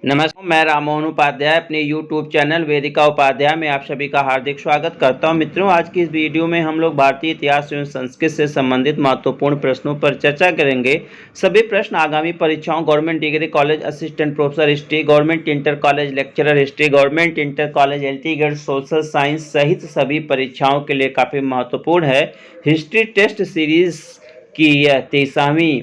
नमस्कार, मैं राममोहन उपाध्याय अपने YouTube चैनल वेदिका उपाध्याय में आप सभी का हार्दिक स्वागत करता हूं। मित्रों, आज की इस वीडियो में हम लोग भारतीय इतिहास एवं संस्कृत से संबंधित महत्वपूर्ण प्रश्नों पर चर्चा करेंगे। सभी प्रश्न आगामी परीक्षाओं government degree college assistant professor history, government inter college lecturer history, government inter college LT grade social science सहित सभी परीक्षाओं के लिए काफ़ी महत्वपूर्ण है। हिस्ट्री टेस्ट सीरीज की यह 23वीं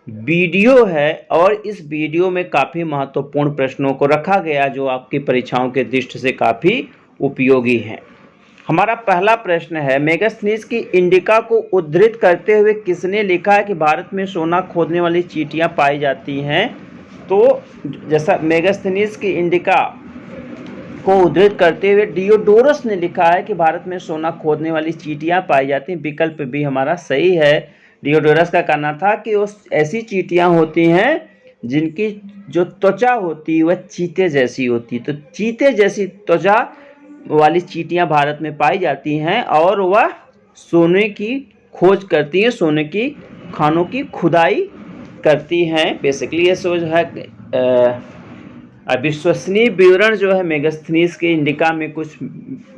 वीडियो है और इस वीडियो में काफ़ी महत्वपूर्ण प्रश्नों को रखा गया जो आपकी परीक्षाओं के दृष्टि से काफ़ी उपयोगी हैं। हमारा पहला प्रश्न है, मेगास्थनीज की इंडिका को उद्धृत करते हुए किसने लिखा है कि भारत में सोना खोदने वाली चींटियां पाई जाती हैं? तो जैसा मेगास्थनीज की इंडिका को उद्धृत करते हुए डियोडोरस ने लिखा है कि भारत में सोना खोदने वाली चींटियां पाई जाती हैं। विकल्प भी हमारा सही है। डियोडोरस का कहना था कि वो ऐसी चींटियां होती हैं जिनकी जो त्वचा होती है वह चीते जैसी होती है। तो चीते जैसी त्वचा वाली चींटियां भारत में पाई जाती हैं और वह सोने की खोज करती हैं, सोने की खानों की खुदाई करती हैं। बेसिकली ये सोच है। अविश्वसनीय विवरण जो है मेगास्थनीज के इंडिका में कुछ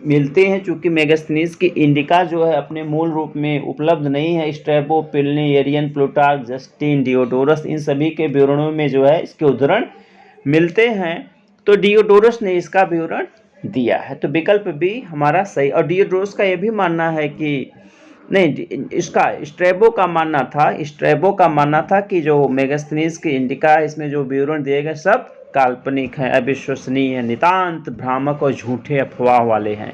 मिलते हैं, चूँकि मेगास्थनीज की इंडिका जो है अपने मूल रूप में उपलब्ध नहीं है। Strabo, Pliny, Arrian, Plutarch, Justin, Diodorus इन सभी के विवरणों में जो है इसके उद्धरण मिलते हैं। तो डियोडोरस ने इसका विवरण दिया है, तो विकल्प भी हमारा सही। और डियोडोरस का यह भी मानना है कि नहीं, इसका स्ट्रैबो का मानना था कि जो मेगास्थनीज की इंडिका है इसमें जो विवरण दिए गए सब काल्पनिक हैं, अविश्वसनीय, नितांत भ्रामक और झूठे अफवाह वाले हैं।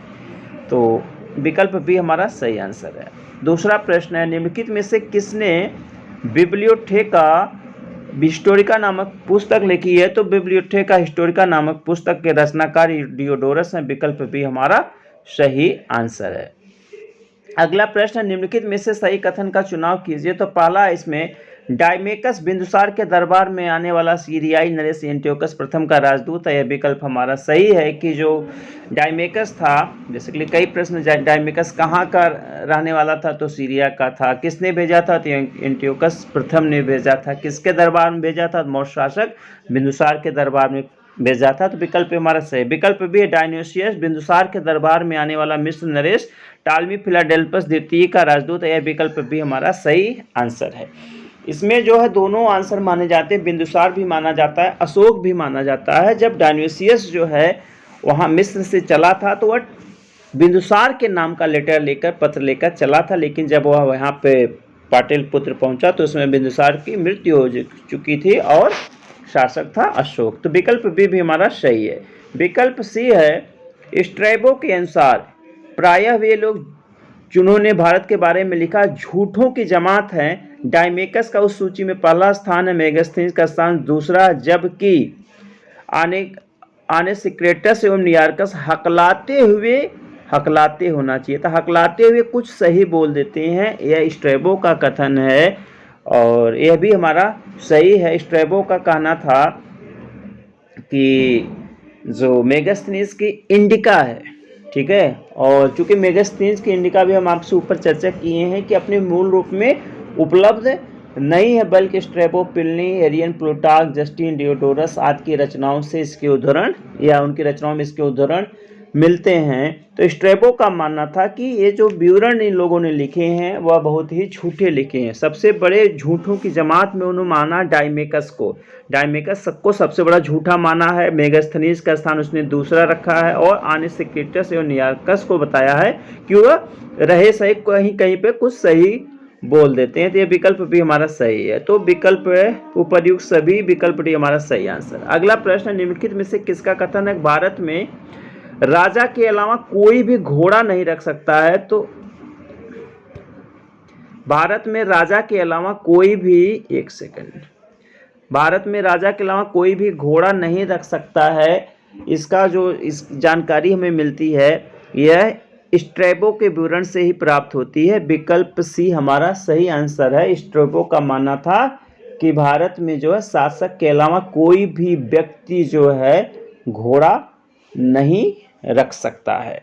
तो विकल्प भी हमारा सही आंसर है। दूसरा प्रश्न है, निम्नलिखित में से किसने बिब्लियोथेका हिस्टोरिका नामक पुस्तक लिखी है? तो बिब्लियोथेका हिस्टोरिका नामक पुस्तक के रचनाकार डियोडोरस हैं। विकल्प भी हमारा सही आंसर है। अगला प्रश्न, निम्नलिखित में से सही कथन का चुनाव कीजिए। तो पहला इसमें, डायमेकस बिंदुसार के दरबार में आने वाला सीरियाई नरेश एंटियोकस प्रथम का राजदूत है। यह विकल्प हमारा सही है कि जो डायमेकस था, बेसिकली कई प्रश्न डायमेकस कहाँ का रहने वाला था? तो सीरिया का था। किसने भेजा था? तो एंटियोकस प्रथम ने भेजा था। किसके दरबार में भेजा था? मौर्य शासक बिंदुसार के दरबार में भेजा था। तो विकल्प हमारा सही। विकल्प भी है, डायन्योसियस बिंदुसार के दरबार में आने वाला मिस्र नरेश टालमी फिलाडेल्फस द्वितीय का राजदूत है। यह विकल्प भी हमारा सही आंसर है। इसमें जो है दोनों आंसर माने जाते हैं, बिंदुसार भी माना जाता है, अशोक भी माना जाता है। जब डायन्योसियस जो है वहाँ मिस्र से चला था तो वह बिंदुसार के नाम का लेटर लेकर, पत्र लेकर चला था, लेकिन जब वह वहाँ पे पाटलिपुत्र पहुँचा तो उसमें बिंदुसार की मृत्यु हो चुकी थी और शासक था अशोक। तो विकल्प भी हमारा सही है। विकल्प सी है, स्ट्रैबो के अनुसार प्रायः वे लोग जिन्होंने भारत के बारे में लिखा झूठों की जमात हैं। डायमेकस का उस सूची में पहला स्थान है, मेगास्थनीज का स्थान दूसरा, जबकि आने सिक्रेटस एवं नियार्कस हकलाते होना चाहिए था, हकलाते हुए कुछ सही बोल देते हैं। यह स्ट्रैबो का कथन है और यह भी हमारा सही है। स्ट्रैबो का कहना था कि जो मेगास्थनीज की इंडिका है, ठीक है, और चूंकि मेगास्थनीज की इंडिका भी हम आपसे ऊपर चर्चा किए हैं कि अपने मूल रूप में उपलब्ध नहीं है, बल्कि Strabo, Pliny, Arrian, Plutarch, Justin, Diodorus आदि की रचनाओं से इसके उद्धरण या उनकी रचनाओं में इसके उद्धरण मिलते हैं। तो स्ट्रैबो का मानना था कि ये जो विवरण इन लोगों ने लिखे हैं वह बहुत ही झूठे लिखे हैं। सबसे बड़े झूठों की जमात में उन्होंने माना डायमेकस को। डायमेकस सबको सबसे बड़ा झूठा माना है। मेगास्थनीज का स्थान उसने दूसरा रखा है और आनेसिक्रेटस एवं नियार्कस को बताया है कि वह रहे सही, कहीं कहीं पे कुछ सही बोल देते हैं। तो ये विकल्प भी हमारा सही है। तो विकल्प उपर्युक्त सभी विकल्प डी हमारा सही आंसर। अगला प्रश्न, निम्नलिखित में से किसका कथन है भारत में राजा के अलावा कोई भी घोड़ा नहीं रख सकता है? तो भारत में राजा के अलावा कोई भी, एक सेकंड, भारत में राजा के अलावा कोई भी घोड़ा नहीं रख सकता है। इसका जो इस जानकारी हमें मिलती है यह स्ट्रैबो के विवरण से ही प्राप्त होती है। विकल्प सी हमारा सही आंसर है। स्ट्रैबो का मानना था कि भारत में जो है शासक के अलावा कोई भी व्यक्ति जो है घोड़ा नहीं रख सकता है।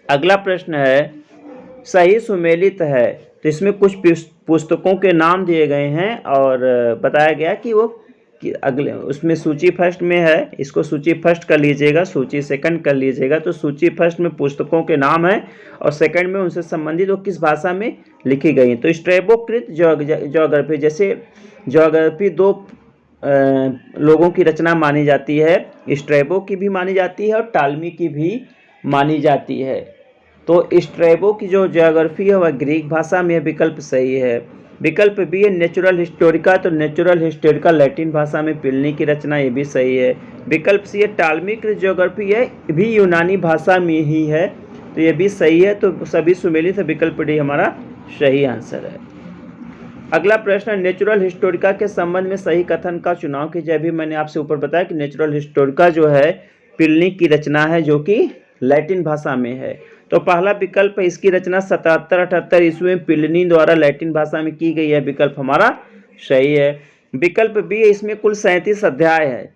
अगला प्रश्न है, सही सुमेलित है। तो इसमें कुछ पुस्तकों के नाम दिए गए हैं और बताया गया कि वो कि अगले उसमें सूची फर्स्ट में है, इसको सूची फर्स्ट कर लीजिएगा, सूची सेकंड कर लीजिएगा। तो सूची फर्स्ट में पुस्तकों के नाम है और सेकंड में उनसे संबंधित वो किस भाषा में लिखी गई हैं। तो स्ट्रैबोकृत ज्योग्राफी, जैसे ज्योग्राफी दो लोगों की रचना मानी जाती है, स्ट्रैबो की भी मानी जाती है और टालमी की भी मानी जाती है। तो स्ट्रैबो की जो ज्योग्राफी है वह ग्रीक भाषा में, विकल्प सही है। विकल्प बी है नेचुरल हिस्टोरिका, तो नेचुरल हिस्टोरिका लैटिन भाषा में पिलनी की रचना, ये भी सही है। विकल्प सी है टालमिक ज्योग्राफी है, भी यूनानी भाषा में ही है, तो ये भी सही है। तो सभी सुमेलित है, विकल्प डी हमारा सही आंसर है। अगला प्रश्न है नेचुरल हिस्टोरिका के संबंध में सही कथन का चुनाव कीजिए। अभी मैंने आपसे ऊपर बताया कि नेचुरल हिस्टोरिका जो है पिलनी की रचना है, जो कि लैटिन भाषा में है। तो पहला विकल्प है, इसकी रचना 77-78 ईस्वी में पिलनी द्वारा लैटिन भाषा में की गई है, विकल्प हमारा सही है। विकल्प बी है, इसमें कुल 37 अध्याय है,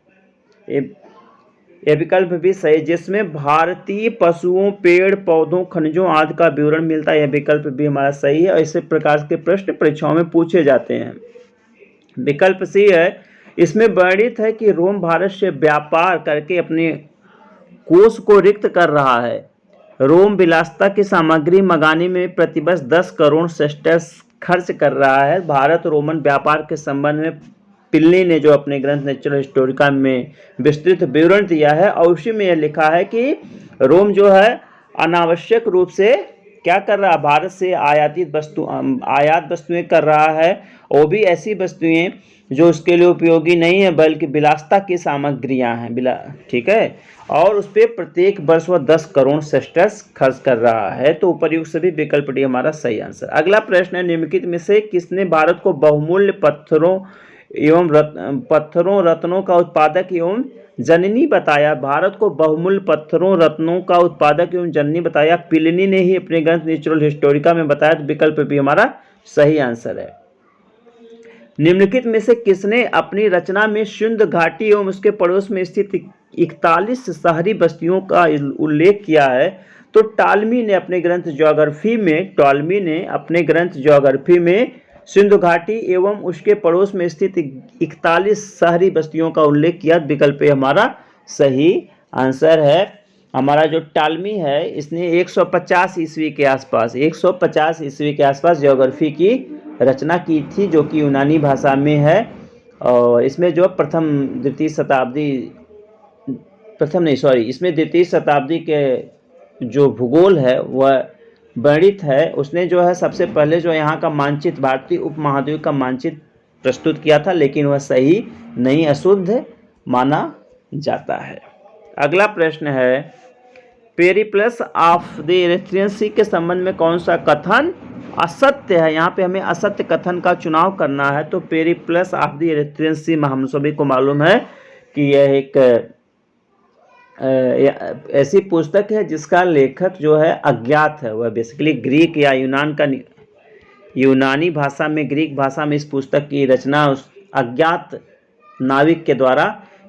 यह विकल्प भी सही, जिसमें भारतीय पशुओं, पेड़ पौधों, खनिजों आदि का विवरण मिलता है, यह विकल्प भी हमारा सही है। ऐसे प्रकार के प्रश्न परीक्षाओं में पूछे जाते हैं। विकल्प सी है, इसमें वर्णित है कि रोम भारत से व्यापार करके अपने कोष को रिक्त कर रहा है। रोम विलासिता की सामग्री मंगाने में प्रतिवर्ष 10 करोड़ सेस्टर्स खर्च कर रहा है। भारत रोमन व्यापार के संबंध में पिलनी ने जो अपने ग्रंथ नेचुरल हिस्टोरिका में विस्तृत विवरण दिया है और उसी में यह लिखा है कि रोम जो है अनावश्यक रूप से क्या कर रहा है, भारत से आयात वस्तुएं कर रहा है, वो भी ऐसी वस्तुएं जो उसके लिए उपयोगी नहीं है बल्कि विलासिता की सामग्रियां हैं, ठीक है, और उस पर प्रत्येक वर्ष वह 10 करोड़ सेस्टर्स खर्च कर रहा है। तो उपर्युक्त सभी विकल्प डी हमारा सही आंसर। अगला प्रश्न है निम्नलिखित में से किसने भारत को बहुमूल्य पत्थरों रत्नों का उत्पादक एवं जननी बताया। भारत को बहुमूल्य पत्थरों रत्नों का उत्पादक एवं जननी बताया, पिलनी ने ही अपने ग्रंथ नेचुरल हिस्टोरिका में बताया, तो विकल्प भी हमारा सही आंसर है। निम्नलिखित में से किसने अपनी रचना में सिंधु घाटी एवं उसके पड़ोस में स्थित 41 शहरी बस्तियों का उल्लेख किया है। तो टालमी ने अपने ग्रंथ ज्योग्राफी में सिंधु घाटी एवं उसके पड़ोस में स्थित 41 शहरी बस्तियों का उल्लेख किया, विकल्प हमारा सही आंसर है। हमारा जो टालमी है इसने 150 ईस्वी के आसपास ज्योग्राफी की रचना की थी, जो कि यूनानी भाषा में है। और इसमें जो द्वितीय शताब्दी के जो भूगोल है वह वर्णित है। उसने जो है सबसे पहले जो यहाँ का मानचित्र, भारतीय उपमहाद्वीप का मानचित्र प्रस्तुत किया था, लेकिन वह सही नहीं, अशुद्ध माना जाता है। अगला प्रश्न है पेरिप्लस ऑफ द इरेथ्रियन सी के संबंध में कौन सा कथन असत्य है। यहाँ पे हमें असत्य कथन का चुनाव करना है। तो पेरिप्लस ऑफ द इरेथ्रियन सी हम सभी को मालूम है कि यह एक ऐसी पुस्तक है जिसका लेखक जो है अज्ञात है। वह बेसिकली ग्रीक या यूनानी भाषा में, ग्रीक भाषा में इस पुस्तक की रचना उस अज्ञात नाविक के द्वारा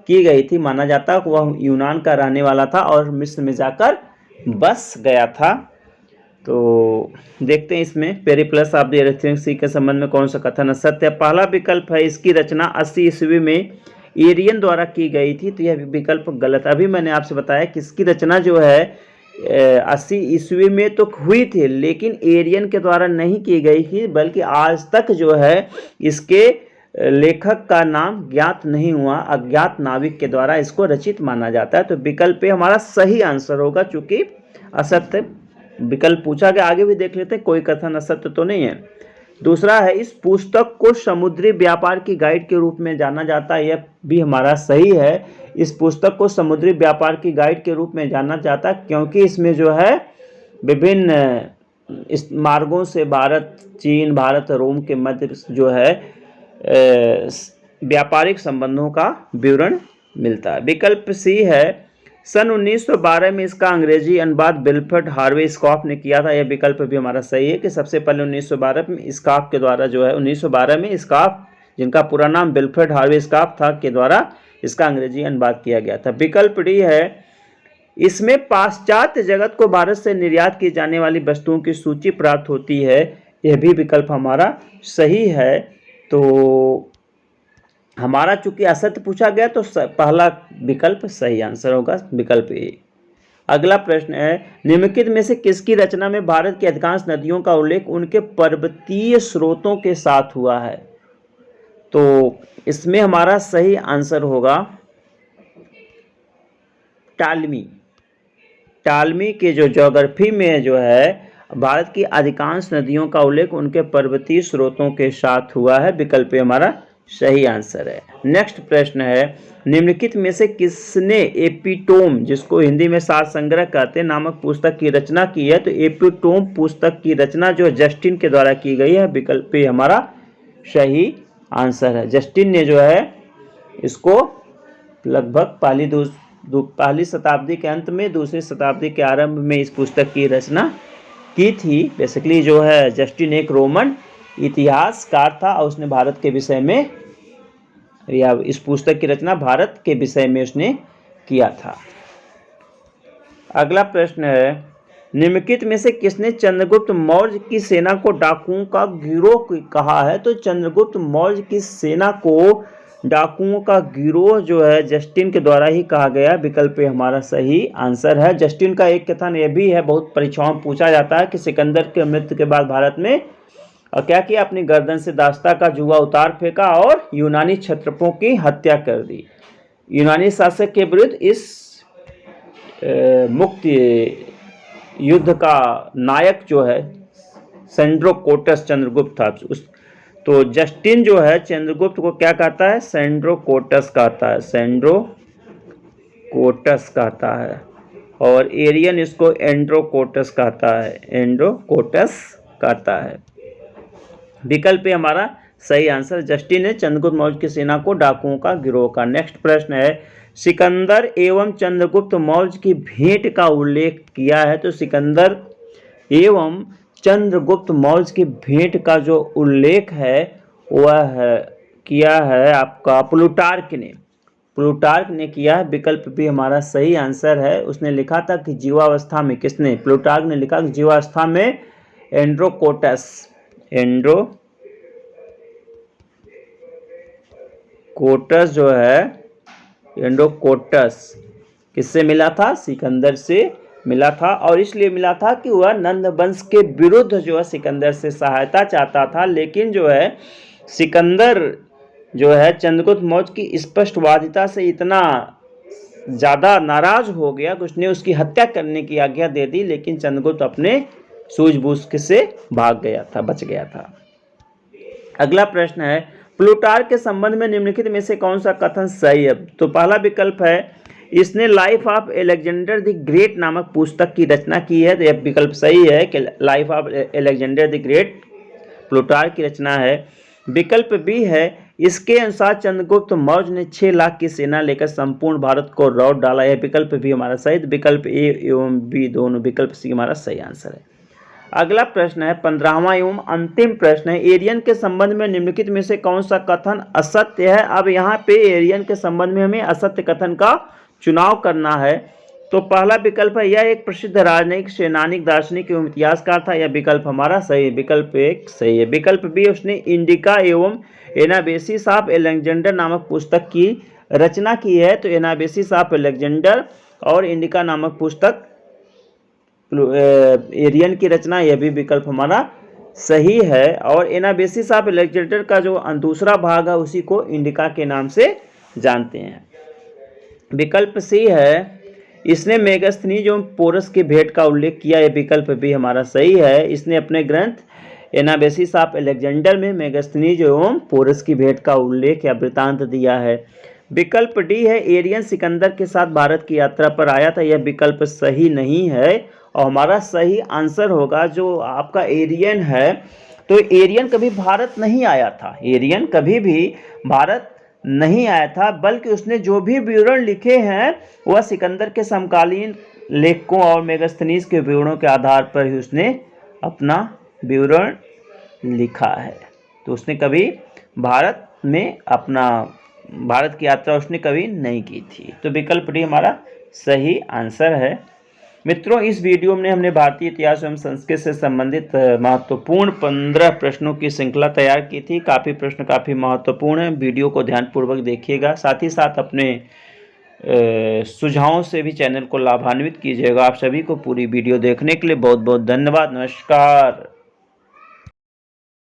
की गई थी। माना जाता है कि वह यूनान का रहने वाला था और मिस्र में जाकर बस गया था। तो देखते हैं इसमें पेरिप्लस ऑफ द इरेथ्रियन सी के संबंध में कौन सा कथन असत्य है। पहला विकल्प है इसकी रचना 80 ईस्वी में एरियन द्वारा की गई थी, तो यह विकल्प गलत। अभी मैंने आपसे बताया कि इसकी रचना जो है 80 ईस्वी में तो हुई थी, लेकिन एरियन के द्वारा नहीं की गई थी, बल्कि आज तक जो है इसके लेखक का नाम ज्ञात नहीं हुआ, अज्ञात नाविक के द्वारा इसको रचित माना जाता है। तो विकल्प हमारा सही आंसर होगा, चूंकि असत्य विकल्प पूछा गया। आगे भी देख लेते हैं, कोई कथन असत्य तो नहीं है। दूसरा है इस पुस्तक को समुद्री व्यापार की गाइड के रूप में जाना जाता है, यह भी हमारा सही है। इस पुस्तक को समुद्री व्यापार की गाइड के रूप में जाना जाता है क्योंकि इसमें जो है विभिन्न इस मार्गों से भारत, चीन, भारत, रोम के मध्य जो है व्यापारिक संबंधों का विवरण मिलता है। विकल्प सी है सन 1912 में इसका अंग्रेजी अनुवाद विल्फ्रेड हार्वे स्कॉफ ने किया था, यह विकल्प भी हमारा सही है कि सबसे पहले 1912 में स्कॉफ के द्वारा जो है 1912 में स्कॉफ, जिनका पूरा नाम विल्फ्रेड हार्वे स्कॉफ था, के द्वारा इसका अंग्रेजी अनुवाद किया गया था। विकल्प डी है इसमें पाश्चात्य जगत को भारत से निर्यात की जाने वाली वस्तुओं की सूची प्राप्त होती है, यह भी विकल्प हमारा सही है। तो हमारा चूंकि असत्य पूछा गया तो पहला विकल्प सही आंसर होगा, विकल्प ए। अगला प्रश्न है, निम्नलिखित में से किसकी रचना में भारत की अधिकांश नदियों का उल्लेख उनके पर्वतीय स्रोतों के साथ हुआ है? तो इसमें हमारा सही आंसर होगा टालमी। टालमी के जो ज्योग्राफी में जो है भारत की अधिकांश नदियों का उल्लेख उनके पर्वतीय स्रोतों के साथ हुआ है, विकल्प हमारा सही आंसर है। नेक्स्ट प्रश्न है, निम्नलिखित में से किसने एपिटोम, जिसको हिंदी में सार संग्रह कहते हैं, नामक पुस्तक की रचना की है? तो एपिटोम पुस्तक की रचना जो जस्टिन के द्वारा की गई है, विकल्प हमारा सही आंसर है। जस्टिन ने जो है इसको लगभग पहली शताब्दी के अंत में दूसरी शताब्दी के आरंभ में इस पुस्तक की रचना की थी। बेसिकली जो है जस्टिन एक रोमन इतिहासकार था और उसने भारत के विषय में, या इस पुस्तक की रचना भारत के विषय में उसने किया था। अगला प्रश्न है, निम्नलिखित में से किसने चंद्रगुप्त मौर्य की सेना को डाकुओं का गिरोह कहा है? तो चंद्रगुप्त मौर्य की सेना को डाकुओं का गिरोह जो है जस्टिन के द्वारा ही कहा गया, विकल्प हमारा सही आंसर है। जस्टिन का एक कथन यह भी है, बहुत परीक्षाओं में पूछा जाता है, कि सिकंदर के मृत्यु के बाद भारत में क्या किया, अपनी गर्दन से दास्ता का जुआ उतार फेंका और यूनानी क्षत्रपों की हत्या कर दी। यूनानी शासक के विरुद्ध इस मुक्त युद्ध का नायक जो है सेंड्रोकोटस चंद्रगुप्त था। तो जस्टिन जो है चंद्रगुप्त को क्या कहता है? सेंड्रोकोटस कहता है, सेंड्रोकोटस कहता है, और एरियन इसको एंड्रोकोटस कहता है, एंड्रोकोटस कहता है। विकल्प हमारा सही आंसर, जस्टिन ने चंद्रगुप्त मौर्य की सेना को डाकुओं का गिरोह का। नेक्स्ट प्रश्न है, सिकंदर एवं चंद्रगुप्त मौर्य की भेंट का उल्लेख किया है? तो सिकंदर एवं चंद्रगुप्त मौर्य की भेंट का जो उल्लेख है वह किया है आपका प्लूटार्क ने किया है, विकल्प भी हमारा सही आंसर है। उसने लिखा था कि जीवावस्था में, किसने? प्लूटार्क ने लिखा कि जीवावस्था में एंड्रोकोटस जो है, एंड्रोकोटस किससे मिला था? सिकंदर से मिला था, और इसलिए मिला था कि वह नंद वंश के विरुद्ध जो है सिकंदर से सहायता चाहता था। लेकिन जो है सिकंदर जो है चंद्रगुप्त मौर्य की स्पष्टवादिता से इतना ज़्यादा नाराज हो गया कि उसने उसकी हत्या करने की आज्ञा दे दी, लेकिन चंद्रगुप्त अपने सूझबूझ से भाग गया था, बच गया था। अगला प्रश्न है, प्लूटार्क के संबंध में निम्नलिखित में से कौन सा कथन सही है? तो पहला विकल्प है, इसने life of Alexander the great नामक पुस्तक की रचना की है, तो यह विकल्प सही है कि life of Alexander the great Plutarch की रचना है। विकल्प बी है, इसके अनुसार चंद्रगुप्त मौर्य ने 6 लाख की सेना लेकर संपूर्ण भारत को लौट डाला, यह विकल्प भी हमारा सही। विकल्प ए एवं बी दोनों, विकल्प सी हमारा सही आंसर है। अगला प्रश्न है 15वां एवं अंतिम प्रश्न है, एरियन के संबंध में निम्नलिखित में से कौन सा कथन असत्य है? अब यहाँ पे एरियन के संबंध में हमें असत्य कथन का चुनाव करना है। तो पहला विकल्प है, यह एक प्रसिद्ध राजनयिक, सैनिक, दार्शनिक एवं इतिहासकार था, यह विकल्प हमारा सही, विकल्प एक सही है। विकल्प बी, उसने इंडिका एवं एनाबेसिस ऑफ एलेक्जेंडर नामक पुस्तक की रचना की है, तो एनाबेसिस ऑफ एलेक्जेंडर और इंडिका नामक पुस्तक एरियन की रचना, यह भी विकल्प हमारा सही है। और एनाबेसिस ऑफ एलेक्जेंडर का जो दूसरा भाग है उसी को इंडिका के नाम से जानते हैं। विकल्प सी है, इसने मेगास्थनीज एवं पोरस की भेंट का उल्लेख किया, यह विकल्प भी हमारा सही है। इसने अपने ग्रंथ एनाबेसिस ऑफ एलेक्जेंडर में मेगास्थनीज एवं पोरस की भेंट का उल्लेख या वृतांत दिया है। विकल्प डी है, एरियन सिकंदर के साथ भारत की यात्रा पर आया था, यह विकल्प सही नहीं है और हमारा सही आंसर होगा जो आपका एरियन है। तो एरियन कभी भारत नहीं आया था, एरियन कभी भी भारत नहीं आया था, बल्कि उसने जो भी विवरण लिखे हैं वह सिकंदर के समकालीन लेखकों और मेगास्थनीज के विवरणों के आधार पर ही उसने अपना विवरण लिखा है। तो उसने कभी भारत की यात्रा उसने कभी नहीं की थी। तो विकल्प डी हमारा सही आंसर है। मित्रों, इस वीडियो में हमने भारतीय इतिहास एवं संस्कृति से संबंधित महत्वपूर्ण 15 प्रश्नों की श्रृंखला तैयार की थी। काफ़ी प्रश्न काफ़ी महत्वपूर्ण हैं। वीडियो को ध्यानपूर्वक देखिएगा, साथ ही साथ अपने सुझावों से भी चैनल को लाभान्वित कीजिएगा। आप सभी को पूरी वीडियो देखने के लिए बहुत बहुत धन्यवाद। नमस्कार।